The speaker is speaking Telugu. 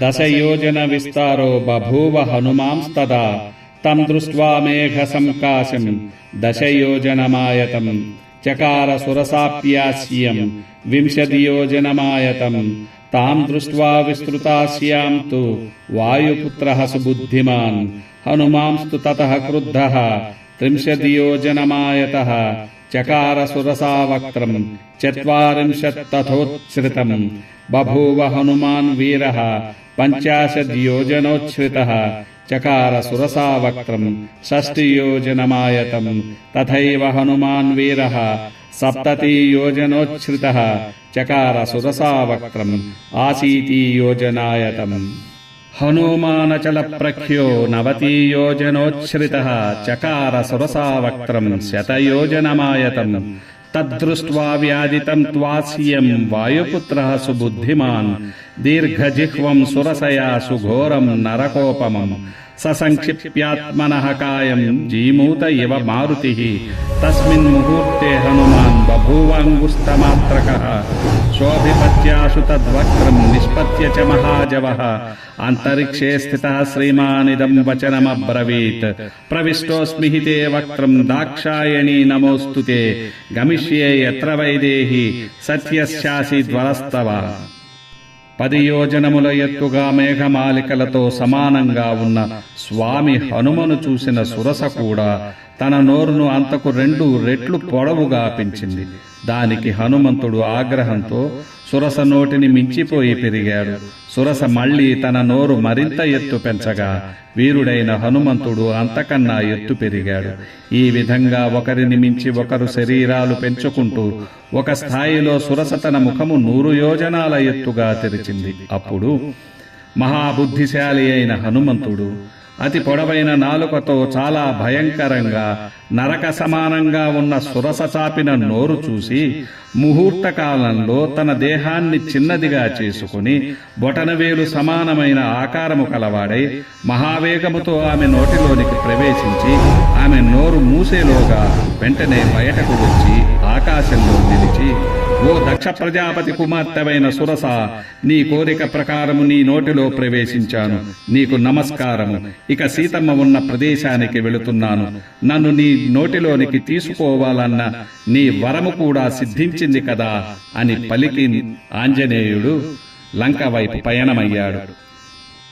దశయోజన విస్తారో బభూవ హనుమాంస్తదా తం దృష్ట్వా మేఘ సంకాశం దశయోజనమాయతం చకార సురసాప్యాస్యం వింశతియోజనమాయతం తాం దృష్ట్వా విస్తృతాస్యాం తు వాయుపుత్రః సుబుద్ధిమాన్ హనుమాంస్తు తతః క్రుద్ధః త్రింశతియోజనమాయతః చకార సురసావక్త్రం చత్వారింశత్తథోచ్ఛ్రితం బభూవ హనుమాన్ వీరః పంచాశద్యోజనోచ్ఛ్రితః చకార సురసావక్త్రం షష్ఠియోజనమాయతం తథైవ హనుమాన్ వీరః సప్తతియోజనోచ్ఛ్రితః చకార సురసావక్త్రం ఆశీతియోజనాయతం హనుమానచల ప్రఖ్యో నవతియోజనోచ్ఛ్రితః చకార సురసావక్త్రం శతయోజనమాయతం తద్దృష్ట్వా వ్యాదితం త్వాస్యం వాయుపుత్రః సుబుద్ధిమాన్ దీర్ఘజిహ్వం సురసయా సుఘోరం నరకోపమం ససంక్షిప్యాత్మనః కాయం జీమూత ఇవ మారుతిః తస్మిన్ ముహూర్తే హనుమాన్ బభూవాంగుష్టమాత్రకః శోభిపత్యాశు తద్వక్త్రం నిష్పత్య చ మహాజవః అంతరిక్షే స్థితః శ్రీమానిదం వచనమబ్రవీత్ ప్రవిష్టోస్మి హి తే వక్త్రం దాక్షాయణీ నమోస్తుతే గమిష్యే యత్ర వైదేహి సత్యస్యాసి ధ్వరస్తవ 10 యోజనముల ఎత్తుగా మేఘమాలికలతో సమానంగా ఉన్న స్వామి హనుమను చూసిన సురస కూడా తన నోరును అంతకు 2 రెట్లు పొడవుగా పెంచింది. దానికి హనుమంతుడు ఆగ్రహంతో సురస నోటిని మించిపోయి పెరిగాడు. సురస మళ్లీ తన నోరు మరింత ఎత్తు పెంచగా వీరుడైన హనుమంతుడు అంతకన్నా ఎత్తు పెరిగాడు. ఈ విధంగా ఒకరిని మించి ఒకరు శరీరాలు పెంచుకుంటూ ఒక స్థాయిలో సురస తన ముఖము 100 యోజనాల ఎత్తుగా తెరిచింది. అప్పుడు మహాబుద్ధిశాలి అయిన హనుమంతుడు అతి పొడవైన నాలుకతో చాలా భయంకరంగా నరక సమానంగా ఉన్న సురస చాపిన నోరు చూసి ముహూర్త కాలంలో తన దేహాన్ని చిన్నదిగా చేసుకుని బొటనవేలు సమానమైన ఆకారము కలవాడై మహావేగముతో ఆమె నోటిలోనికి ప్రవేశించి ఆమె నోరు మూసేలోగా వెంటనే బయటకు వచ్చి ఆకాశంలో నిలిచి, ఓ దక్ష ప్రజాపతి కుమార్తెవైన సురస, నీ కోరిక ప్రకారము నీ నోటిలో ప్రవేశించాను. నీకు నమస్కారము. ఇక సీతమ్మ ఉన్న ప్రదేశానికి వెళుతున్నాను. నన్ను నీ నోటిలోనికి తీసుకోవాలన్న నీ వరము కూడా సిద్ధించింది కదా అని పలికి ఆంజనేయుడు లంక వైపు పయనమయ్యాడు.